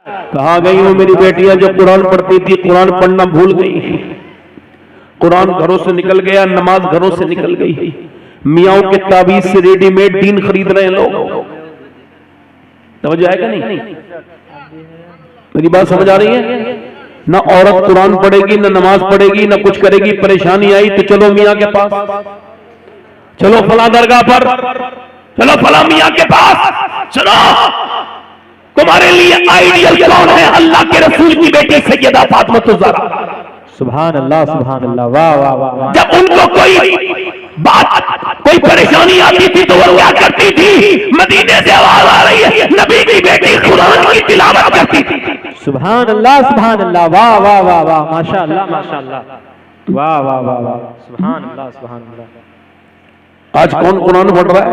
कहाँ गई वो मेरी बेटियां जो कुरान पढ़ती थी, कुरान पढ़ना भूल गई। कुरान घरों से निकल गया, नमाज घरों से निकल गई। मियाओं के ताबीज से रेडीमेड दीन खरीद रहे हैं लोग। समझ आएगा नहीं? मेरी बात समझ आ रही है? ना औरत कुरान पढ़ेगी, ना नमाज पढ़ेगी, ना कुछ करेगी। परेशानी आई तो चलो मियाँ के पास, चलो फला दरगाह पर, चलो फला मियाँ के पास, चलो तुम्हारे लिए आइडियल कौन है? अल्लाह के रसूल की बेटी सैयदा फातिमा ज़हरा। सुभान अल्लाह, सुभान अल्लाह, वाह वाह वाह। जब उनको कोई बात, कोई परेशानी आती थी तो वो क्या करती थी? मदीने से आवाज आ रही है, नबी की बेटी कुरान की तिलावत करती थी। सुभान अल्लाह, सुभान अल्लाह, वाह वाह वाह वाह, माशाअल्लाह माशाअल्लाह, वाह वाह वाह वाह, सुभान अल्लाह, सुभान अल्लाह। आज कौन कुरान पढ़ रहा है?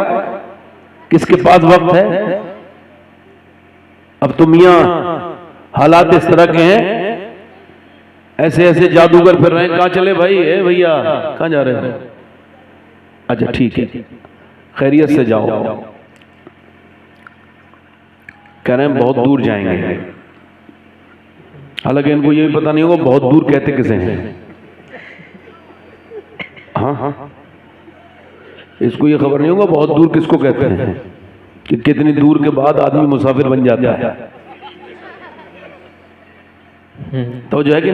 किसके पास वक्त है? अब तो मियां हालात इस तरह के हैं, ऐसे ऐसे जादूगर फिर रहे हैं। कहाँ चले भाई? ए भैया कहाँ जा रहे हैं? अच्छा ठीक है, खैरियत से जाओ। कह रहे हैं बहुत दूर जाएंगे, हालांकि इनको ये भी पता नहीं होगा बहुत दूर कहते किसे हैं। हाँ हाँ, इसको ये खबर नहीं होगा बहुत दूर किसको कहते हैं, कि कितनी दूर के बाद आदमी मुसाफिर बन जाता है। तो जो है कि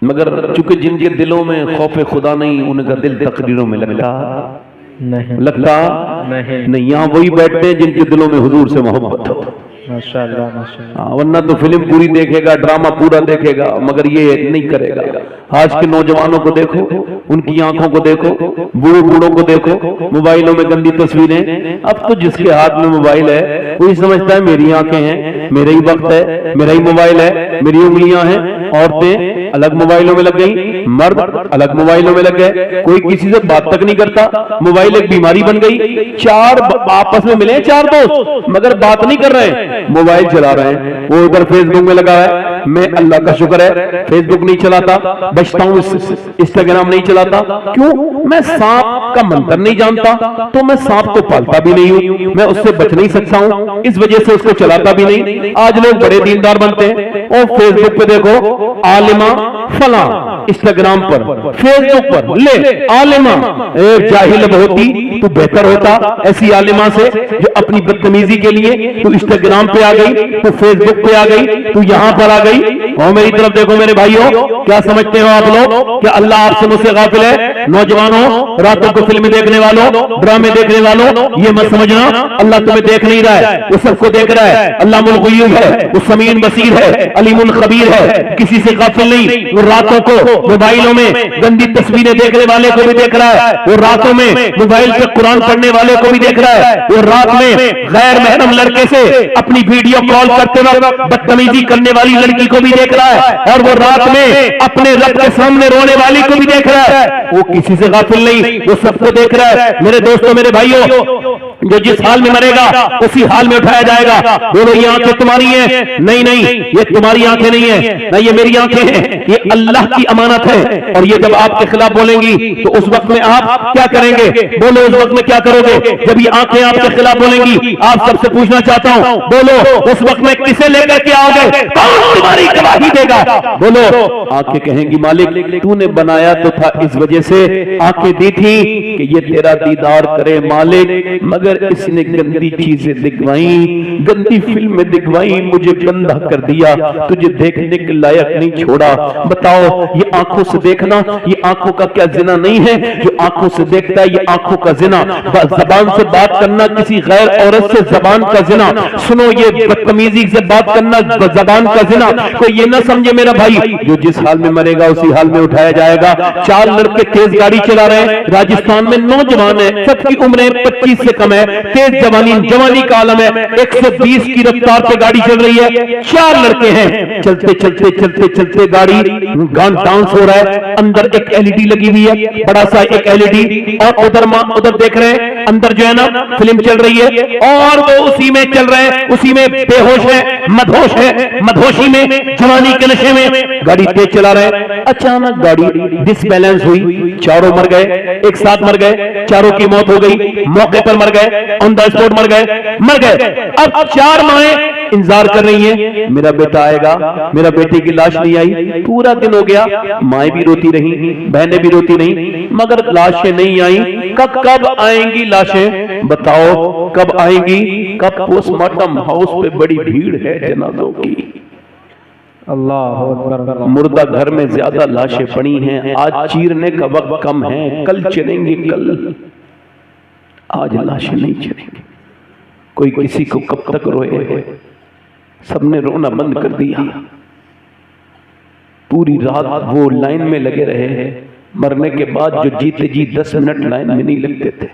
मगर चूंकि जिनके दिलों में खौफ खुदा नहीं, उनका दिल तकदीरों में लगता नहीं। यहाँ वही बैठते हैं जिनके दिलों में हुजूर से मोहब्बत हो। माशाअल्लाह माशाअल्लाह। वरना तो फिल्म पूरी देखेगा, ड्रामा पूरा देखेगा, मगर ये नहीं करेगा। आज के नौजवानों को देखो, उनकी आंखों को देखो, बूढ़ों बूढ़ों को देखो, मोबाइलों में गंदी तस्वीरें। अब तो जिसके हाथ में मोबाइल है वही समझता है मेरी आंखें हैं, मेरा ही वक्त है, मेरा ही मोबाइल है, मेरी उंगलियां हैं। औरतें अलग मोबाइलों में लग गई, मर्द अलग मोबाइलों में लग गए, कोई किसी से बात तक नहीं करता। मोबाइल एक बीमारी बन गई। चार आपस में मिले चार दोस्त, मगर बात नहीं कर रहे, मोबाइल चला रहे हैं। वो उधर फेसबुक में लगा है, मैं अल्लाह का शुक्र है फेसबुक नहीं चलाता, बचता हूँ, इंस्टाग्राम नहीं चलाता। क्यों? मैं सांप का मंत्र नहीं जानता, तो मैं सांप को पालता भी नहीं हूँ, मैं उससे बच नहीं सकता हूँ, इस वजह से उसको चलाता भी नहीं। आज लोग बड़े दीनदार बनते हैं और फेसबुक पे देखो आलिमा फला, इंस्टाग्राम पर, फेसबुक पर ले आलिमा, एक जाहिल होती तो बेहतर होता ऐसी आलिमा से जो अपनी बदतमीजी के लिए तो इंस्टाग्राम पे आ गई, तो फेसबुक पे आ गई, तो यहाँ पर आ गई। और मेरी तरफ देखो मेरे भाइयों, क्या समझते हो आप लोग? क्या अल्लाह आपसे मुझसे गाफिल है? नौजवानों, रातों को फिल्में देखने वालों, ड्रामे देखने वालों, ये मत समझना अल्लाह तुम्हें देख नहीं रहा है, वो सबको देख रहा है। अल्लाहुल ग़ुयूब है, वो समीउन बसीर है, अलीमुल खबीर है, किसी से गाफिल नहीं। वो रातों को मोबाइलों में गंदी तस्वीरें देखने वाले को भी देख रहा है, वो रातों में मोबाइल पे कुरान पढ़ने वाले को भी देख रहा है, वो रात में गैर महरम लड़के से अपनी वीडियो कॉल करते वक्त बदतमीजी करने वाली लड़की को भी देख रहा है, और वो रात में अपने रब के सामने रोने वाली को भी देख रहा है। वो किसी से गाफिल नहीं, वो सबको देख रहा है। मेरे दोस्तों, मेरे भाइयों, जो जिस हाल में मरेगा उसी हाल में उठाया जाएगा। बोलो ये आंखें तुम्हारी हैं? नहीं नहीं, ये तुम्हारी आंखें नहीं है, ना ये मेरी आंखें हैं, ये अल्लाह की अमानत है। और ये जब आपके खिलाफ बोलेंगी तो उस वक्त में आप क्या करेंगे? बोलो उस वक्त में क्या करोगे जब ये आंखें आपके खिलाफ बोलेंगी? आप सबसे पूछना चाहता हूं, बोलो उस वक्त में किसे लेकर के आओगे? कौन तुम्हारी गवाही देगा? बोलो। आंखें कहेंगी मालिक तूने बनाया तो था, इस वजह से आंखें दी थी कि ये तेरा दीदार करे मालिक, मगर इसने गंदी चीजें दिखवाई, गंदी फिल्में दिखवाई, मुझे गंदा कर दिया, तुझे देखने के लायक नहीं छोड़ा। बताओ ये आंखों से देखना, ये आंखों का क्या जिना नहीं है? जो आंखों से देखता है ये आंखों का जिना। जबान से बात करना किसी गैर औरत से जबान का जिना। सुनो, ये बदतमीजी से बात करना जबान का जिना। कोई ये ना समझे मेरा भाई, जो जिस हाल में मरेगा उसी हाल में उठाया जाएगा। चार लड़के तेज गाड़ी चला रहे हैं, राजस्थान में नौजवान है, सबकी उम्रें 25 से कम है, तेज जवानी का आलम है, 120 की रफ्तार पे गाड़ी चल रही है। चार लड़के हैं, चलते चलते चलते चलते गाड़ी डांस हो रहा है। अंदर एक एलईडी लगी हुई है, बड़ा सा एक एलईडी, और उधर देख रहे हैं, अंदर जो है ना फिल्म चल रही है, और वो उसी में चल रहे हैं, उसी में बेहोश है, मदहोश है, मदहोशी में, जवानी के नशे में गाड़ी तेज चला रहे हैं। अचानक गाड़ी डिसबैलेंस हुई, चारों मर गए, एक साथ मर गए, चारों की मौत हो गई, मौके पर मर गए। गए, ऑन द स्पॉट मर गए। अब 4 माएं इंतजार कर रही हैं, मेरा बेटा आएगा, मेरा बेटे की लाश नहीं आई। पूरा दिन हो गया, माएं भी रोती रही, बहनें भी रोती रही, मगर लाशें नहीं आई। कब आएंगी लाशें? बताओ कब आएंगी? कब? पोस्टमार्टम हाउस पे बड़ी भीड़ है जनाजों की, अल्लाह अकबर। मुर्दा घर में ज्यादा लाशें पड़ी हैं। आज चीरने का वक्त कम है, कल चलेंगे, कल, आज लाशें नहीं चलेंगी। कोई किसी को कब तक रोए? सबने रोना बंद कर दिया। पूरी रात वो लाइन में लगे रहे। मरने के बाद जो जीते जी 10 मिनट लाइन में नहीं लगते थे।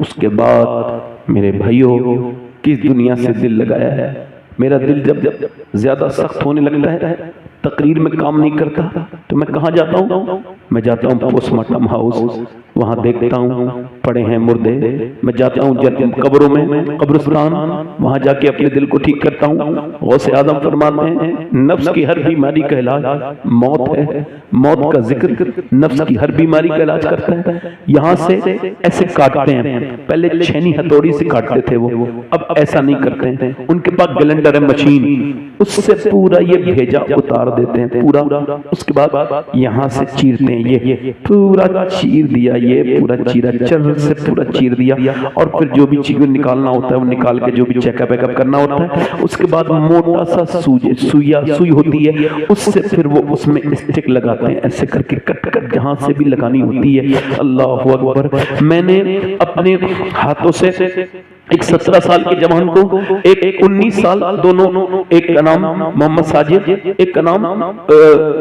उसके बाद मेरे भाइयों, किस दुनिया से दिल लगाया है। मेरा दिल जब ज्यादा सख्त होने लगता है, तकरीर में काम नहीं करता, तो मैं कहाँ जाता हूँ? मैं जाता हूँ पोस्टमार्टम हाउस, वहां देखता हूँ पड़े हैं मुर्दे। मैं जाता हूँ कब्रों में, कब्रिस्तान, वहां जाके अपने दिल को ठीक करता हूँ। गौसे आजम फरमाते हैं, नफ्स की हर बीमारी का इलाज मौत है। मौत का जिक्र नफ्स की हर बीमारी का इलाज करता है। यहाँ से ऐसे काटते हैं, पहले छेनी हथौड़ी से काटते थे वो, अब ऐसा नहीं करते हैं। उनके पास ग्लेंडर है, मशीन, उससे पूरा ये भेजा उतार देते हैं पूरा। उसके बाद यहाँ से चीरते हैं, ये पूरा चीर दिया, ये पूरा चीरा, चल से पूरा चीर दिया। और फिर जो भी चीज निकालना होता है वो निकाल के जो भी चेकअप वेकअप करना होता है, उसके बाद मोटा सा सुई होती है, उससे फिर वो उसमें स्टिक लगाते हैं, ऐसे करके कट कट जहां से भी लगानी होती है। अल्लाह अकबर। मैंने अपने हाथों से एक 17 साल के जवान को, एक 19 साल, दोनों, एक का नाम मोहम्मद साजिद, एक का नाम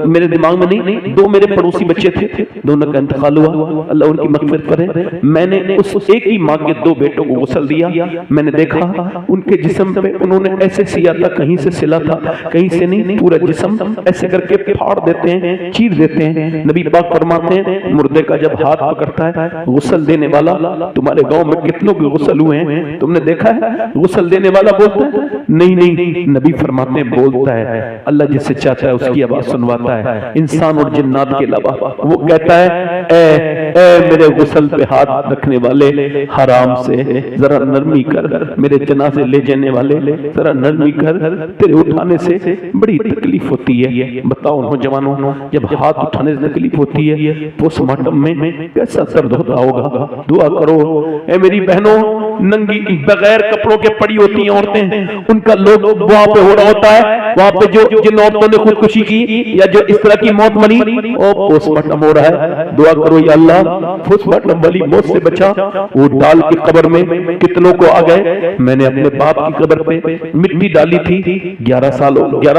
मेरे दिमाग में नहीं, 2 मेरे पड़ोसी बच्चे थे, दोनों का इंतकाल हुआ, अल्लाह उनकी मग़फ़िरत करे। मैंने उस एक ही माँ के 2 बेटों को गुस्ल दिया। मैंने देखा उनके जिस्म पे उन्होंने ऐसे सिया था, कहीं से सिला था, कहीं से नहीं, पूरा जिस्म ऐसे करके फाड़ देते हैं, चीर देते हैं। नबी पाक फरमाते हैं, मुर्दे का जब हाथ पकड़ता है गुस्ल देने वाला, तुम्हारे गाँव में कितनों के गुस्ल हुए हैं, तुमने देखा है? गुस्ल देने वाला बोलता है? नहीं, नबी फरमाते हैं बोलता है, अल्लाह जिससे चाहता है उसकी आवाज सुनवाता है, इंसान और जिन्नात के अलावा। वो कहता है, ए मेरे गुस्ल पे हाथ रखने वाले, हराम से जरा नरमी कर, मेरे जनाजे ले जाने वाले जरा नरमी कर, तेरे उठाने से बड़ी तकलीफ होती है। बताओ नौजवानों, जब हाथ उठाने से तकलीफ होती है, पोस्टमार्टम में कैसा दर्द होता होगा। दुआ करो। ए मेरी बहनों, नंगी बगैर कपड़ों के पड़ी होती हैं औरतें, उनका लोग वहां पे हो रहा होता है, वहां पे जो जिन औरतों ने खुदकुशी की या जो इस तरह की मौत मरी, और पोस्टमार्टम हो रहा है। दुआ करो या अल्लाह पोस्टमार्टम वाली मौत से बचा। वो डाल की कब्र में कितनों को आ गए। मैंने अपने बाप की कब्र पे मिट्टी डाली थी, 11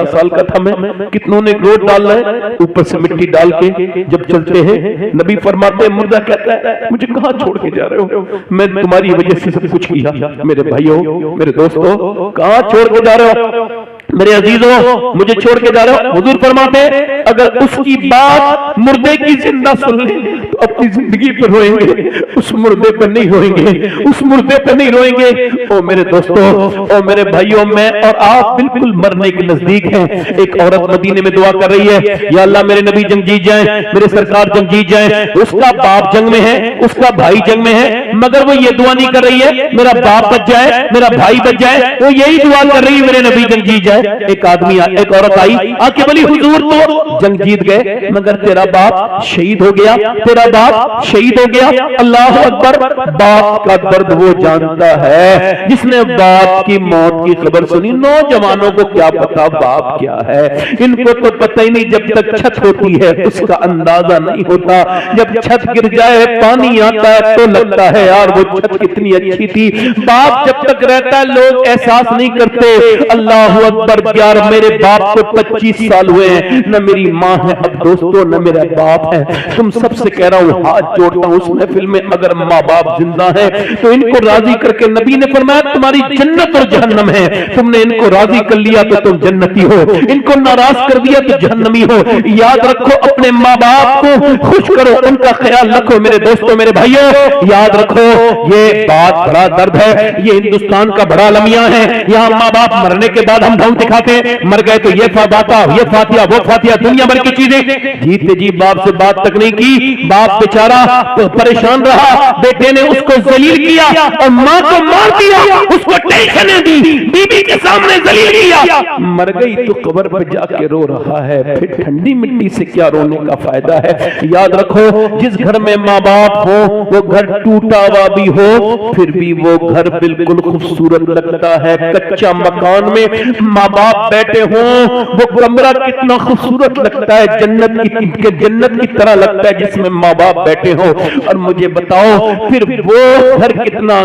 साल का था मैं, कितनों ने रोड डाल रहे, ऊपर से मिट्टी डाल के जब चलते हैं, नबी फरमाते हैं, मुर्दा कहता है, मुझे कहां छोड़ के जा रहे हो? मैं तुम्हारी वजह से सब कुछ किया। मेरे भाइयों, मेरे दोस्तों, कहां छोड़ के जा रहे हो? मेरे अजीजों, मुझे छोड़ के जा रहे हो? हुजूर फरमाते हैं, अगर उसकी बात मुर्दे की जिंदा सुन ले तो अपनी जिंदगी पर रोएंगे, उस मुर्दे पर नहीं रोएंगे, उस मुर्दे पर नहीं रोएंगे। ओ मेरे दोस्तों, ओ मेरे भाइयों, मैं और आप बिल्कुल मरने के नजदीक हैं। एक औरत मदीने में दुआ कर रही है, या अल्लाह मेरे नबी जंग जीत जाए, मेरे सरकार जंग जीत जाए। उसका बाप जंग में है, उसका भाई जंग में है, मगर वो ये दुआ नहीं कर रही है मेरा बाप बच जाए, मेरा भाई बच जाए, वो यही दुआ कर रही है मेरे नबी जंग जीत जाए। एक औरत आई, आके बोली, हुजूर तो जंग जीत गए, मगर तेरा बाप शहीद हो गया, तेरा बाप शहीद हो गया। अल्लाह अकबर। बाप का दर्द वो जानता है जिसने बाप की मौत की खबर सुनी। नौजवानों को क्या पता बाप क्या है, इनको तो पता ही नहीं। जब तक छत होती है उसका अंदाजा नहीं होता, जब छत गिर जाए, पानी आता है तो लगता है यार वो छत कितनी अच्छी थी। बाप जब तक रहता है लोग एहसास नहीं करते। अल्लाह अकबर। यार मेरे बाप को 25 साल हुए हैं, न मेरी माँ है अब दोस्तों, न मेरा बाप है। तुम सबसे कह रहा हूँ, हाथ जोड़ता हूँ, उस महफिल में अगर माँ बाप जिंदा है तो इनको राजी करके, नबी ने फरमाया तुम्हारी जन्नत और जहन्नम है, तुमने इनको राजी कर लिया तो तुम जन्नती हो, इनको नाराज कर दिया तो जहन्नमी हो। याद रखो, अपने माँ बाप को खुश करो, उनका ख्याल रखो। मेरे दोस्तों, मेरे भाइयों, याद रखो, ये बात बड़ा दर्द है, ये हिंदुस्तान का बड़ा अलमिया है। यहाँ माँ बाप मरने के बाद हम ढंग दिखाते, मर गए तो ये फातिहा, वो फातिहा, दुनिया भर की चीजें, जीते जी बाप से बात तक नहीं की। बाप बेचारा तो परेशान रहा, बेटे ने उसको जलील किया और माँ को मार दिया, उसको टेंशनें दी, बीबी के सामने जलील किया, मर गई तो कब्र पर जाके रो रहा है। फिर ठंडी मिट्टी से क्या रोने का फायदा है। याद रखो, जिस घर में माँ बाप हो वो घर टूटा हुआ भी हो फिर भी वो घर बिल्कुल खूबसूरत लगता है। कच्चा मकान में माँ बाप बैठे हों वो कमरा कितना खूबसूरत लगता है, जन्नत की तरह लगता है जिसमें माँ बाप बैठे हो। और मुझे बताओ फिर वो घर कितना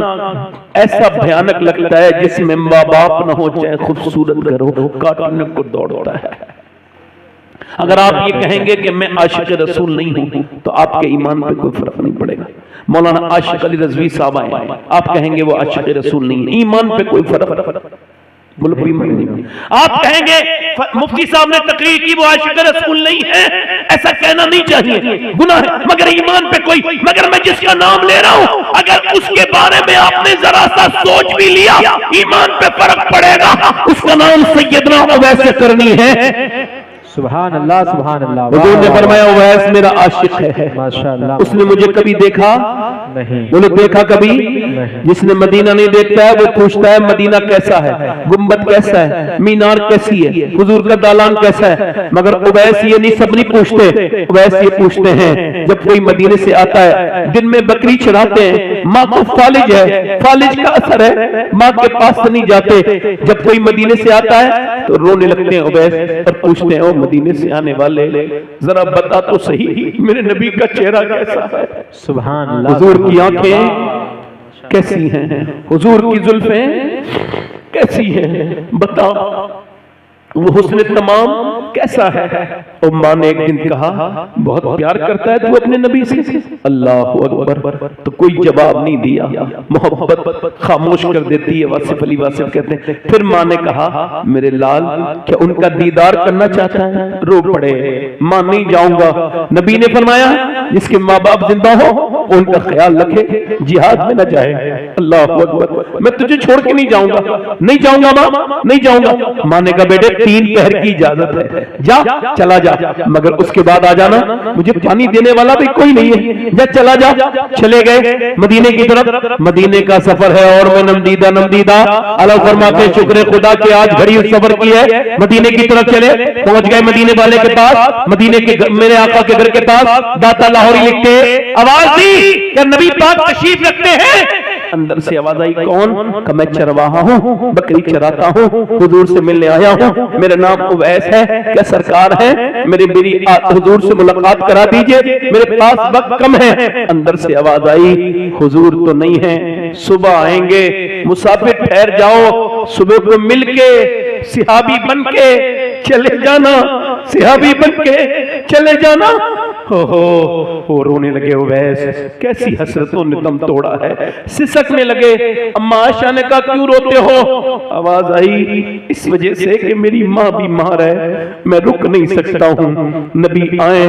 ऐसा भयानक लगता है जिसमें माँ बाप न हो, चाहे खूबसूरत घर हो, काटने को दौड़ता है। अगर आप ये कहेंगे कि मैं आशिक रसूल नहीं हूं तो आपके ईमान पे कोई फर्क नहीं पड़ेगा। मौलाना आशिक अली रज़वी साहब आए, आप कहेंगे वो आशिक रसूल नहीं है, ईमान पे कोई फर्क बोलो नहीं। आप कहेंगे मुफ्ती साहब ने तकरीर की वो आशिक रसूल नहीं है, ऐसा कहना नहीं चाहिए, गुनाह है। मगर ईमान पे कोई, मगर मैं जिसका नाम ले रहा हूं अगर उसके बारे में आपने जरा सा सोच भी लिया ईमान पे फर्क पड़ेगा। उसका नाम सैयदना उवैस करनी है। सुभान अल्लाह, सुभान अल्लाह। हुजूर ने फरमाया उवैस मेरा आशिक है, माशाअल्लाह। उसने मुझे कभी देखा नहीं, बोलो देखा कभी नहीं। जिसने मदीना नहीं देखता है वो पूछता है मदीना कैसा है, गुम्बद कैसा है, मीनार कैसी है, हुजूर का दालान कैसा है। मगर उवैस ये नहीं, सब नहीं पूछते। उवैस ये पूछते हैं जब कोई मदीने से आता है, दिन में बकरी चढ़ाते हैं, माँ को फालिज है, फालिज का असर है, माँ के पास नहीं जाते। जब कोई मदीने से आता है तो रोने लगते हैं उवैस और पूछते हैं मदीने से आने वाले जरा बता तो सही मेरे नबी का चेहरा कैसा है। सुभान अल्लाह। हुजूर की आंखें कैसी हैं, हुजूर की जुल्फें कैसी हैं, बताओ वो हुस्न तमाम कैसा है। और माँ ने एक दिन कहा बहुत प्यार करता है तू अपने नबी से। अल्लाह अकबर। तो कोई जवाब नहीं दिया, मोहब्बत खामोश कर देती है। वासिफ अली वासिफ कहते हैं फिर माँ ने कहा मेरे लाल क्या उनका दीदार करना चाहता है। रो पड़े, माँ नहीं जाऊंगा। नबी ने फरमाया जिसके माँ बाप जिंदा हो उनका ख्याल रखे, जिहाद में न जाए। अल्लाह अकबर। मैं तुझे छोड़ के नहीं जाऊंगा, नहीं जाऊंगा माँ, नहीं जाऊंगा। माँ ने कहा बेटे 3 पहर की इजाजत है, जा चला जा, मगर उसके बाद आ जाना, मुझे पानी देने वाला भी कोई नहीं है, जा चला जा। चले गए मदीने की तरफ। मदीने का सफर है और मैं नमदीदा अल्लाह फरमाते शुक्र खुदा के आज घड़ी सफर की है। मदीने की तरफ चले, पहुंच गए मदीने वाले के पास, मदीने के मेरे आका के घर के पास। दाता लाहौरी लिखते आवाज दी क्या नबी पाक तशरीफ रखते हैं। अंदर से आवाज आई कौन? का मैं चरवाहा हूँ, बकरी चराता हूँ, हुजूर से मिलने आया हूँ, मेरा नाम उवैस है, क्या सरकार है मेरी हुजूर से मुलाकात करा दीजिए, मेरे पास वक्त कम है। अंदर से आवाज आई हुजूर तो नहीं है, सुबह आएंगे, मुसाफिर ठहर जाओ, सुबह को मिलके सिहाबी बन के चले जाना, सिहाबी बन के चले जाना। हो रोने लगे उवैस, कैसी हसरतों ने दम तोड़ा है। सिसकने लगे। अम्मा आयशा ने कहा क्यों रोते हो? आवाज आई इस वजह से कि मेरी माँ बीमार है, मैं रुक नहीं सकता हूँ। नबी आए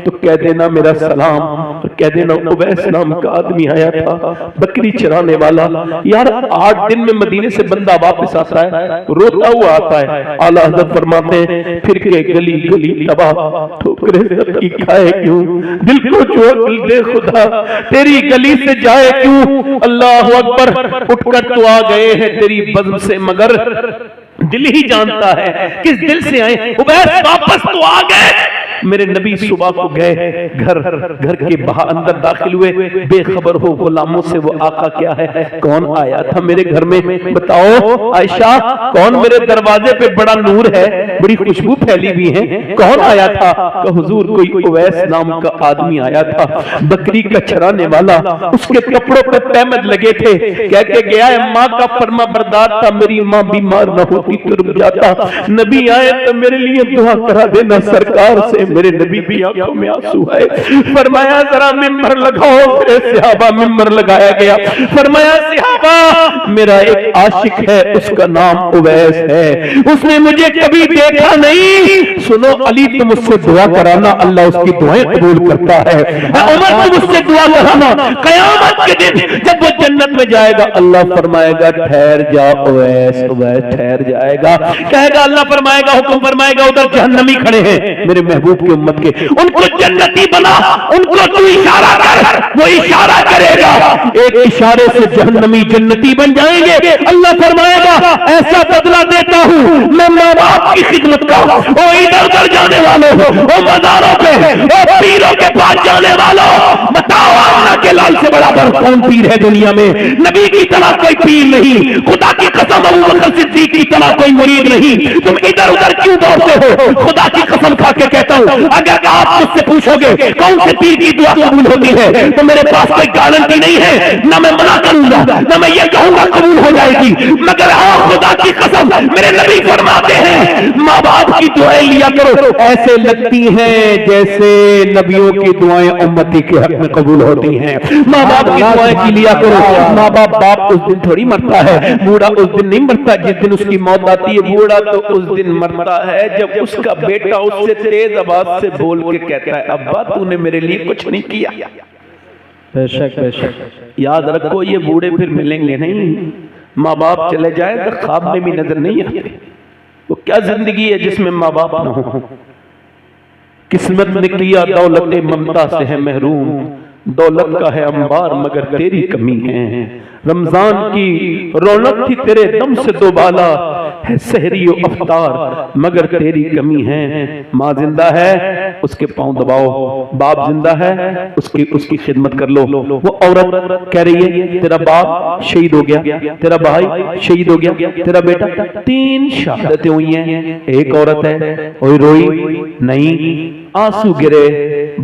तो कह देना मेरा सलाम, और कह देना उवैस नाम का आदमी आया था, बकरी चराने वाला। यार 8 दिन में मदीने से बंदा वापस आता है, रोता हुआ आता है। आला हज़रत फरमाते हैं फिर के गली गली तबाह ठोकरे सबकी खाए क्यों, दिल को चोट दे खुदा तेरी गली से जाए क्यों। अल्लाह अकबर। उठकर तो आ गए हैं तेरी बज़्म से, मगर दिल ही जानता है किस दिल से आए। उवैस वापस तो आ गए। मेरे नबी सुबह को गए, घर के बाहर अंदर दाखिल हुए, बेखबर हो गुलामों से वो आका क्या है, कौन आया था मेरे घर में, बताओ आयशा कौन मेरे दरवाजे पे बड़ा नूर है, बड़ी खुशबू फैली हुई है, कौन आया था? कि हुजूर कोई उवैस नाम का आदमी आया था, बकरी का चराने वाला, उसके कपड़ों पे तहमद लगे थे, कह के गया है माँ का फरमा बरदार था, मेरी माँ बीमार न होती तो रुक जाता। नबी आए तो मेरे लिए दुआ करा देना सरकार से। मेरे नबी भी आंखों में आंसू है। फरमाया जरा मिंबर लगाओ, फिर सहाबा मिंबर लगाया गया। फरमाया सहाबा मेरा एक आशिक है, उसका नाम उवैस है, उसने मुझे कभी देखा नहीं। सुनो अली तुम मुझसे दुआ कराना, अल्लाह उसकी दुआएं कबूल करता है। उमर तुम मुझसे दुआ कराना, कयामत के दिन जब वो जन्नत में जाएगा अल्लाह फरमाएगा ठहर जा उवैस, उवैस ठहर जाएगा। कहेगा अल्लाह फरमाएगा हुक्म फरमाएगा उधर जहन्नमी खड़े हैं, मेरे महबूब महबूब की उम्मत के, उनको जन्नती बना, उनको तू इशारा कर, वो इशारा करेगा, एक इशारे से जहन्नमी जन्नती बन जाएंगे। अल्लाह फरमाएगा ऐसा बदला देता हूं मैं माँ बाप की खिदमत का। ओ इधर उधर जाने वालों, ओ मज़ारों पे, ओ पीरों के पास जाने वालों, बताओ अल्लाह के लाल से बराबर कौन पीर है दुनिया में? नबी की तरह कोई पीर नहीं, खुदा की कसम अबू बकर सिद्दीक की तरह कोई मुरीद नहीं। तुम इधर उधर क्यों दौड़ते हो? खुदा की कसम खा के कहता हूं, अगर आप मुझसे पूछोगे कौन से पीर की दुआ कबूल होती है, तो मेरे पास कोई गारंटी नहीं है, ना मैं मना करूंगा, ना मैं ये कहूंगा कबूल हो जाएगी, मगर हाँ खुदा की कसम मेरे नबी फरमाते हैं माँ बाप की दुआएं लिया करो, ऐसे लगती हैं जैसे नबियों की दुआएं उम्मती के हक में कबूल होती हैं। माँ बाप की दुआएं की लिया करो। माँ बाप उस दिन थोड़ी मरता है, बूढ़ा उस दिन नहीं मरता जिस दिन उसकी मौत आती है, बूढ़ा तो उस दिन मरता है जब उसका बेटा उससे तेज आवाज से बोल के कहता है अब्बा तूने मेरे लिए कुछ नहीं किया। बेशक बेशक याद रखो ये बूढ़े फिर मिलेंगे नहीं, माँ बाप चले जाए तो ख्वाब में भी नजर नहीं आते। वो क्या जिंदगी है जिसमें माँ बाप ना हो? किस्मत ने किया दौलत ममता से है महरूम, दौलत का है अंबार मगर तेरी कमी है। रमजान की रौनक थी तेरे दम से दोबाला, है सहरी व अफ्तार मगर तेरी कमी है। माँ जिंदा है उसके पांव दबाओ, बाप जिंदा है उसकी खिदमत कर लो। वो औरत कह रही है तेरा बाप शहीद हो गया, तेरा भाई शहीद हो गया, तेरा बेटा, 3 शहादतें हुई हैं। एक औरत है कोई रोई नहीं, आंसू गिरे,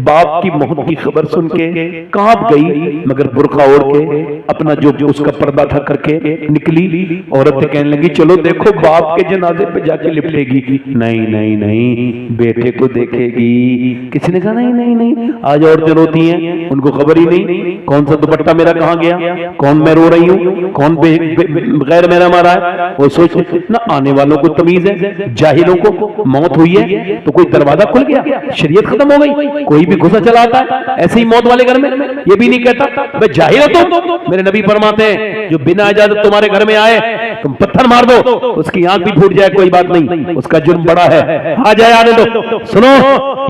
बाप की मौत की खबर सुन के कांप गई, मगर बुर्का ओढ़ के अपना जो उसका पर्दा था करके निकली। औरत कहने लगी चलो देखो बाप के जनाजे पे जाके लिपटेगी। नहीं नहीं नहीं, बेटे को देखेगी। किसी ने कहा नहीं नहीं नहीं। आज औरतें रोती हैं, उनको खबर ही नहीं कौन सा दुपट्टा मेरा कहाँ गया, कौन मैं रो रही हूँ, कौन गैर मेरा मारा है। वो सोच ना, आने वालों को तमीज है, जाहिलों को मौत हुई है तो कोई दरवाजा खुल गया, शरीयत खत्म हो गई, कोई भी घुसा चला आता है ऐसे ही मौत वाले घर में। ये भी नहीं कहता मैं जाहिल हो तुम। मेरे नबी फरमाते हैं जो बिना इजाजत तुम्हारे घर में आए तुम पत्थर मार दो, उसकी आंख भी फूट जाए कोई बात नहीं, उसका जुर्म बड़ा है, आ जाए आने दो। सुनो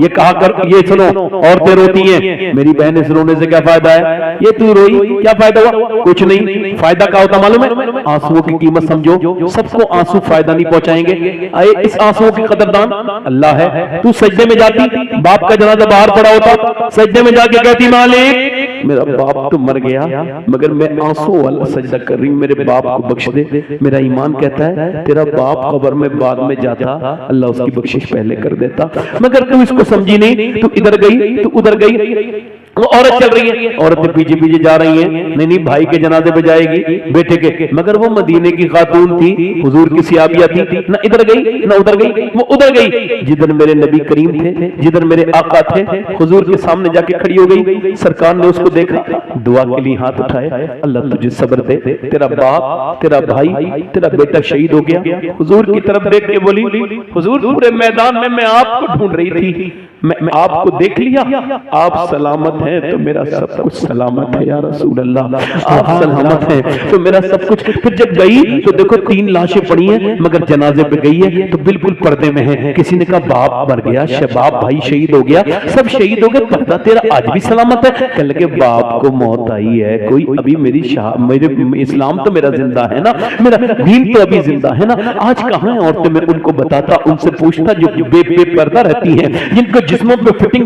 ये कहा कर, ये सुनो औरतें रोती हैं, मेरी बहनें से रोने से क्या फायदा है, ये तू रोई क्या फायदा हुआ? कुछ नहीं। फायदा क्या होता मालूम है? आंसुओं की कीमत समझो, सबको आंसू फायदा नहीं पहुंचाएंगे। आए इस आंसुओं की कदरदान अल्लाह है। तू सजदे में जाती, बाप का जनाजा बाहर पड़ा होता, सजदे में जाके कहती मालिक मेरा बाप तो मर गया मगर मैं आंसू वाला सजदा कर रही हूँ, मेरे बाप को बख्श दे। मेरा ईमान कहता है तेरा बाप कब्र में बाद में जाता, अल्लाह उसकी बख्शिश पहले कर देता, मगर तू इसको समझी नहीं, तू इधर गई, तू उधर गई। वो औरत चल रही है, औरतें पीछे पीछे जा रही हैं, नहीं नहीं भाई के जनाजे पे जाएगी बेटे के, मगर वो मदीने की खातून थी, हुजूर की सियाबिया थी, ना इधर गई ना उधर गई, वो उधर गई जिधर मेरे नबी करीम थे, जिधर मेरे आका थे, हुजूर के सामने जाके खड़ी हो गई। सरकार ने उसको देखा, दुआ के लिए हाथ उठाए, अल्लाह तुझे सब्र दे, तेरा बाप तेरा भाई तेरा बेटा शहीद हो गया। हुजूर की तरफ देख के बोली हुजूर पूरे मैदान में मैं आपको ढूंढ रही थी, मैं आपको देख लिया, आप सलामत हैं तो मेरा सब कुछ सलामत है या रसूल अल्लाह, आप सलामत हैं तो मेरा सब कुछ। फिर जब गई तो देखो 3 लाशें पड़ी हैं, मगर जनाजे पे गई है तो बिल्कुल पर्दे में है। किसी ने कहा बाप मर गया, शबाब भाई शहीद हो गया, सब शहीद हो गए, पर्दा तेरा आज भी सलामत है। कहने लगे बाप को मौत आई है, कोई अभी मेरे इस्लाम तो मेरा जिंदा है ना, मेरा दीन तो अभी जिंदा है ना। आज कहाँ है औरतें? मैं उनको बताता, उनसे पूछता जो बेपर्दा रहती हैं, जिनको जिस्मों पे फिटिंग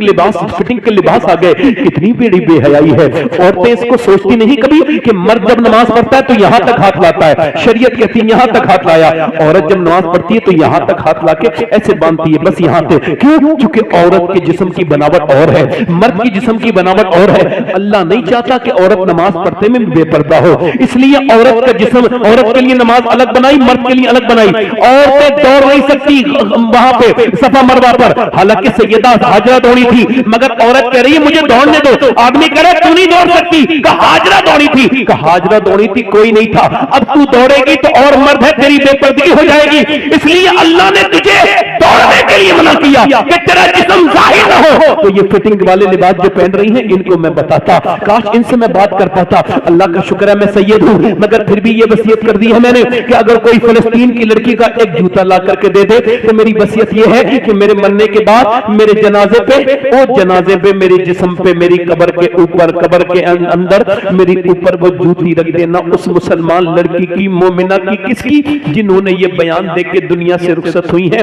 के लिबास आ गए, कितनी बड़ी बेहयाई है। औरतें इसको सोचती नहीं कभी कि मर्द जब नमाज पढ़ता है तो यहां तक हाथ लाता है, शरीयत कहती है यहां तक हाथ लाया, औरत जब नमाज पढ़ती है तो यहां तक हाथ लाके ऐसे बांधती है, बस यहां से। क्यों? क्योंकि औरत के जिस्म की बनावट और है, मर्द की जिस्म की बनावट और है। अल्लाह नहीं चाहता कि औरत नमाज पढ़ते में बेपर्दा हो, इसलिए औरत का जिस्म, औरत के लिए नमाज अलग बनाई, मर्द के लिए अलग बनाई। औरतें दौड़ नहीं सकती वहां पे सफा मरवा पर, हालांकि सैयदा हाजरा दौड़ी थी, मगर औरत कह रही है मुझे दौड़ने दो। आदमी करे तू नहीं दौड़ सकती, कहा हाजरा दौड़ी थी, कहा हाजरा दौड़ी थी, कोई नहीं था। अब तू दौड़ेगी तो और मर्द है, तेरी बेपर्दगी हो जाएगी। इसलिए अल्लाह ने तुझे दौड़ने के लिए मना किया कि तेरा जिस्म जाहिर न हो। तो ये फिटिंग वाले लिबास जो पहन रही हैं, इनको मैं बताता, काश इनसे मैं बात कर पाता। अल्लाह का शुक्र है मैं सैयद हूं, मगर फिर भी ये वसीयत कर दी है मैंने कि अगर कोई फिलिस्तीन की लड़की का एक जूता ला करके दे दे तो मेरी वसीयत ये है कि मेरे मरने के बाद मेरे जनाजे पे, वो जनाजे पे मेरे जिस्म पे, मेरी कब्र के ऊपर, कब्र के अंदर मेरी ऊपर वो जूती रख देना उस मुसलमान लड़की की, मोमिना की, किसकी, जिन्होंने ये बयान दे के दुनिया से रुखसत हुई है।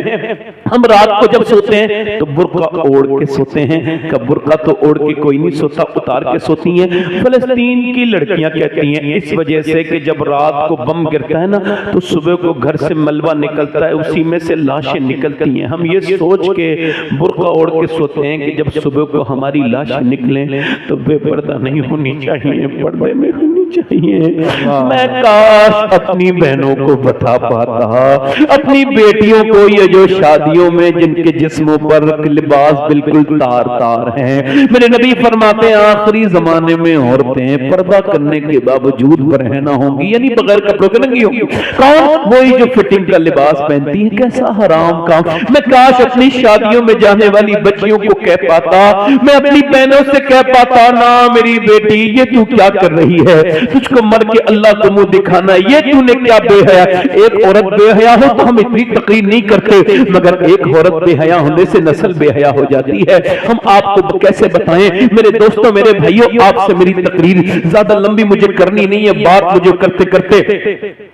हम रात को जब सोते हैं तो बुर्का ओढ़ के सोते हैं, का बुर्का तो ओढ़ के कोई नहीं सोता, उतार के सोती हैं। फिलिस्तीन की लड़कियां कहती हैं इस वजह से कि जब रात को बम गिरता है ना तो सुबह को घर से मलबा निकलता है, उसी में से लाशें निकलती हैं। हम ये सोच के बुर्का ओढ़ के सोते हैं कि जब सुबह को हमारी लाशें निकलें तो बेपर्दा नहीं होनी चाहिए, पर्दे में होनी चाहिए। मैं काश अपनी बहनों को बता पाता, अपनी बेटियों को, ये जो शादियों में जिनके जिस्मों पर लिबास बिल्कुल तार तार हैं, मेरे नबी फरमाते हैं आखिरी जमाने में औरतें पर्दा करने के बावजूद बरहना होंगी, यानी बगैर कपड़ों के नंगी होंगी। कौन? वही जो फिटिंग का लिबास पहनती है। कैसा हराम काम। मैं काश अपनी शादियों में जाने वाली बच्चियों को कह पाता, मैं अपनी बहनों से कह पाता, ना मेरी बेटी ये तू क्या कर रही है, तुझको मर के अल्लाह को मुंह दिखाना, ये तूने क्या बेहया। एक औरत बेहया हो तो हम इतनी तकरीर नहीं करते, मगर एक औरत बेहया होने से नस्ल बेहया हो जाती है। हम आपको कैसे बताएं मेरे दोस्तों, मेरे भाइयों, आपसे मेरी तकरीर ज्यादा लंबी मुझे करनी नहीं है, बात मुझे करते करते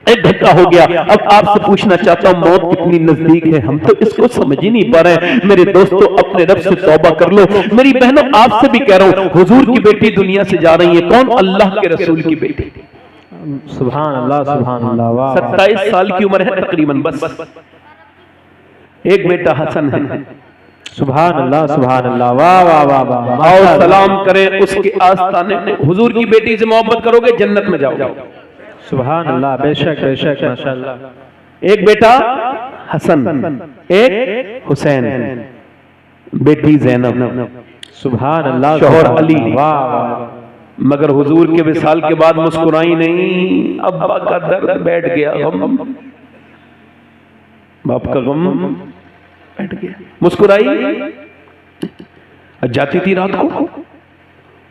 1 घंटा हो गया। अब आपसे पूछना चाहता हूं मौत कितनी नजदीक है, हम तो इसको समझ ही नहीं पा रहे। मेरे दोस्तों अपने रब से तौबा कर लो। मेरी बहनों आपसे भी कह रहा हूं, हुजूर की बेटी दुनिया से जा रही है। कौन? अल्लाह के रसूल की बेटी। सुभान अल्लाह, सुभान अल्लाह। वाह, 27 साल की उम्र है तकरीबन, बस एक बेटा हसन है। सुभान अल्लाह, सुभान अल्लाह। वाह वाह वाह वाह। आओ सलाम करें उसके आस्थाने में। हुजूर की बेटी से मोहब्बत करोगे जन्नत में जाओगे। सुभान अल्लाह, बेशक बेशक, माशाअल्लाह। एक बेटा हसन, एक हुसैन, बेटी ज़ैनब, सुभान अल्लाह, शौहर अली। वाह वाह। मगर हुजूर के विसाल के बाद मुस्कुराई नहीं। अब्बा का दर्द बैठ गया, गम, बाप का गम बैठ गया। मुस्कुराई, जाती थी रात को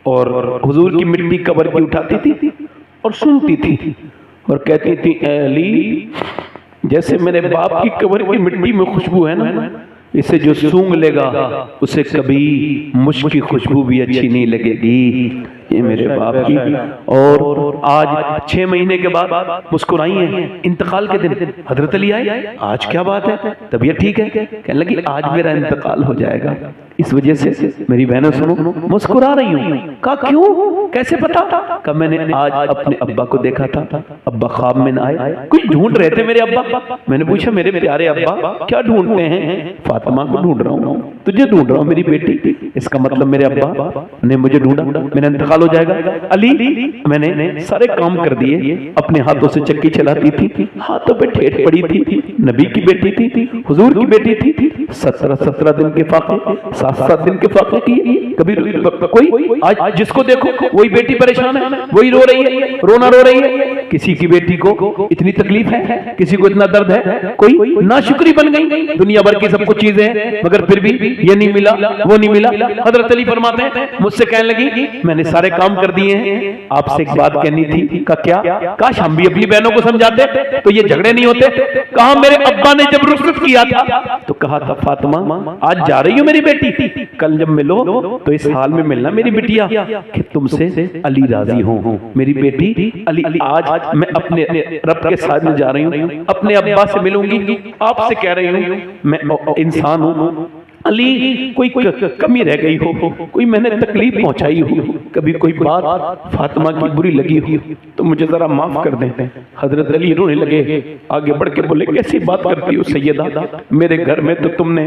और हुजूर की मिट्टी कब्र की उठाती थी और सुनती थी और कहती थी, ऐ अली, जैसे मेरे बाप की कब्र की मिट्टी में खुशबू है ना, इसे जो सूंघ लेगा उसे कभी मुश्क की खुशबू भी अच्छी नहीं लगेगी। ये मेरे बाप की। और आज 6 महीने के बाद मुस्कुराई हैं। इंतकाल के दिन हजरत अली आए, आज क्या बात है, तबीयत ठीक है? कहने लगी आज मेरा इंतकाल हो जाएगा, इस वजह से मेरी बहनों सुनो मुस्कुरा रही हूँ। कहा क्यों, कैसे पता? कहा मैंने आज अपने अब्बा को देखा था, अब्बा ख्वाब में ना आए, कुछ ढूंढ रहे थे मेरे अब्बा। मैंने पूछा मेरे प्यारे अब्बा क्या ढूंढते हैं? फातिमा को ढूंढ रहा हूँ, तुझे ढूंढ रहा हूँ मेरी बेटी। इसका मतलब मेरे अब्बा ने मुझे ढूंढा, मेरा इंतकाल हो जाएगा। अली, मैंने सारे काम कर दिए, अपने हाथों से चक्की चलाती थी, हाथों पे ठेठ पड़ी थी, नबी की बेटी थी, हुजूर की बेटी थी। 17 दिन के फाके, 7 दिन के फाके किए। कभी कोई आज जिसको देखो वही बेटी परेशान है, वही रो रही है, रोना रो रही है। किसी की बेटी को इतनी तकलीफ है, किसी को इतना दर्द है, कोई नाशुक्री बन गई। दुनिया भर की सब कुछ चीजें हैं मगर फिर भी ये नहीं मिला, वो नहीं मिला। हजरत अली फरमाते हैं मुझसे कहने लगी मैंने सारे काम कर दिए हैं, आपसे एक बात कहनी थी। का क्या? काश हम भी अपनी बहनों को समझाते तो ये झगड़े नहीं होते। कहा मेरे अब्बा ने जब रुखसत किया था तो कहा था फातिमा आज जा रही हो मेरी बेटी, कल जब मिलो तो इस हाल में मिलना मेरी बिटिया कि तुमसे अली राजी हो। मेरी बेटी अली, आज मैं अपने रब के साथ में जा रही हूँ, अपने अब्बा से मिलूंगी, आपसे कह रही हूँ मैं इंसान हूँ। अली कोई कमी रह गई हो, कोई मैंने तकलीफ पहुंचाई हो, कभी कोई बात फातिमा की बुरी लगी हो तो मुझे जरा माफ कर दें। हजरत अली रोने लगे, आगे बढ़ के बोले कैसी बात करती हो सैयदा, मेरे घर में तो तुमने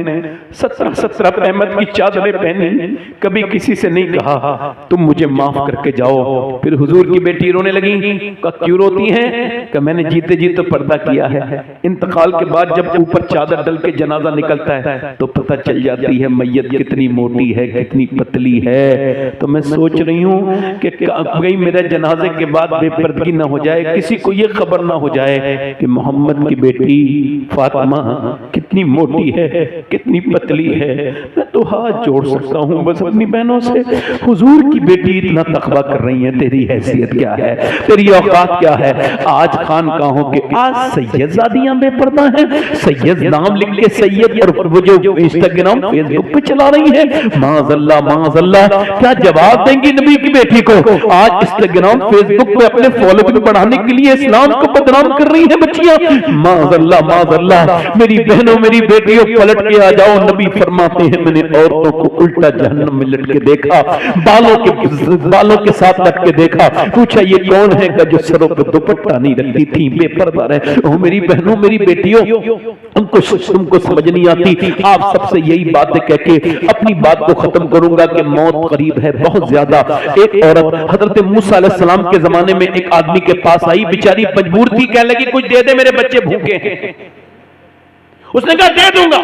17 रहमत की चादरें पहनी, कभी किसी से नहीं कहा तुम मुझे माफ करके जाओ। फिर हुजूर की बेटी रोने लगी, क्यों रोती हैं? कि मैंने जीते जी तो पर्दा किया है, इंतकाल के बाद जब ऊपर चादर डल के जनाजा निकलता है तो पता चल जाती है मैयत कितनी मोटी है, कितनी पतली है। तो मैं सोच रही हूँ कि कहीं मेरे जनाजे के बाद बेपर्दगी न हो जाए, किसी को ये खबर ना हो जाए कि मोहम्मद की बेटी फातिमा कितनी मोटी है, कितनी पतली है। मैं तो हाथ जोड़ सकता हूँ बस अपनी बहनों से, हुजूर की बेटी इतना तकवा कर रही है, तेरी हैसियत क्या है, तेरी औकात क्या है। आज खानकाहों के आज सैयदजादियां बेपर्दा हैं, सैयद नाम लिख के सैयद और वो जो इंस्टाग्राम फेसबुक पे चला रही है, माज़अल्लाह माज़अल्लाह, क्या जवाब देंगी नबी की बेटी को। आज इंस्टाग्राम फेसबुक पे अपने फॉलोइंग बढ़ाने के लिए इस्लाम को बदनाम कर रही है बच्चियां। माज़अल्लाह माज़अल्लाह, मेरी बहनों मेरी बेटियों पलट के आ जाओ। नबी फरमाते हैं मैंने औरतों को उल्टा जहन्नम में लटके देखा, बालों के साथ लटके देखा। पूछा ये कौन है का जो सरों पर दुपट्टा नहीं रखती थी, बेपर्दा है। ओ मेरी बहनों मेरी बेटियों, तुमको समझ नहीं आती। आप सबसे यही बातें कह के अपनी बात को खत्म करूंगा कि मौत करीब है बहुत ज्यादा। एक औरत हजरत मूसा अलैहिस्सलाम के जमाने में एक आदमी के पास आई, बेचारी मजबूर थी, कहने लगी कुछ दे दे मेरे बच्चे भूखे हैं। उसने कहा दे दूंगा,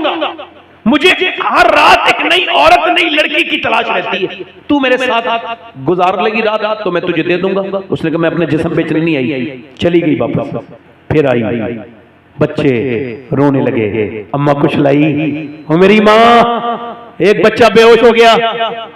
मुझे हर रात एक नई औरत नई लड़की की तलाश रहती है, तू मेरे साथ गुजार लेगी रात तो मैं तुझे दे दूंगा। उसने कहा मैं अपने जिस्म बेचने नहीं आई, चली गई वापस। फिर आई, बच्चे रोने लगे, अम्मा कुछ लाई, ओ मेरी माँ। एक बच्चा बेहोश हो गया,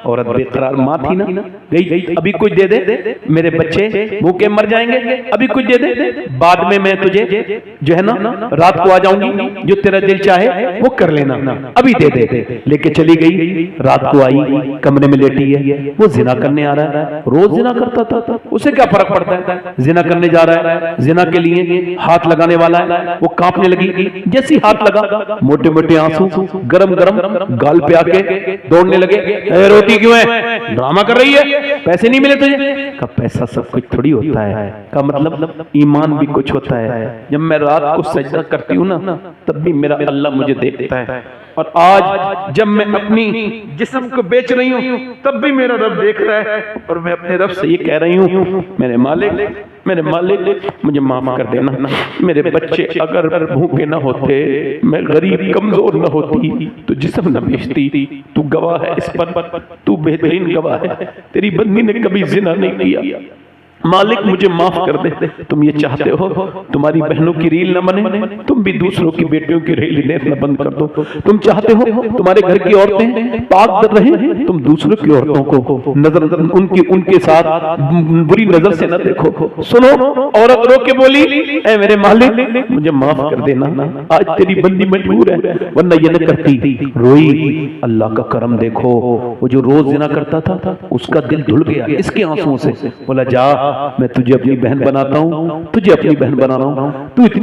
औरत बेकरार माँ थी ना, गई अभी कुछ दे दे मेरे बच्चे भूखे मर जाएंगे, अभी कुछ दे दे, बाद में मैं तुझे जो है ना रात को आ जाऊंगी, जो तेरा दिल चाहे वो कर लेना, अभी दे दे। लेके चली गई, रात को आई, कमरे में लेटी है, वो जिना करने आ रहा है, रोज जिना करता था, उसे क्या फर्क पड़ता है, जिना करने जा रहा है, जिना के लिए हाथ लगाने वाला है, वो कांपने लगी। जैसी हाथ लगा, मोटे मोटे आंसू गरम गरम गाल पे आके दौड़ने लगे। रोती क्यों है, ड्रामा कर रही है, पैसे नहीं मिले तुझे? का पैसा सब कुछ थोड़ी होता है, का मतलब ईमान भी कुछ होता है। जब मैं रात को सजदा करती हूँ ना, तब भी मेरा अल्लाह मुझे देखता है, और आज जब मैं अपनी जिस्म को बेच रही हूँ तब भी मेरा रब देख रहा है। और मैं अपने रब से ये कह रही हूँ, मेरे मालिक मुझे माफ कर देना, मेरे बच्चे अगर भूखे ना होते, मैं गरीब कमजोर ना होती तो जिस्म न बेचती। तू गवाह है इस पर, तू बेहतरीन गवाह है, तेरी बंदी ने कभी जिना नहीं किया। मालिक मुझे माफ कर दे। तुम ये चाहते हो तुम्हारी बहनों की रील न बने, तुम भी दूसरों की बेटियों की रील देखना बंद कर दो। तुम चाहते हो तुम्हारे घर की औरतें पाक रहे, तुम दूसरों की औरतों को नजर उनके साथ बुरी नजर से न देखो। सुनो, औरत रो के बोली, ऐ मेरे मालिक मुझे माफ कर देना, आज तेरी बंदी मजबूर है, वरना ये न करती। रोई, अल्लाह का करम देखो, वो जो रोज जिना करता था उसका दिल धुल गया इसके आंसुओं से। बोला जा, मैं तुझे अपनी बहन बनाता हूँ, तुझे अपनी बहन बना रहा हूँ, तू इतनी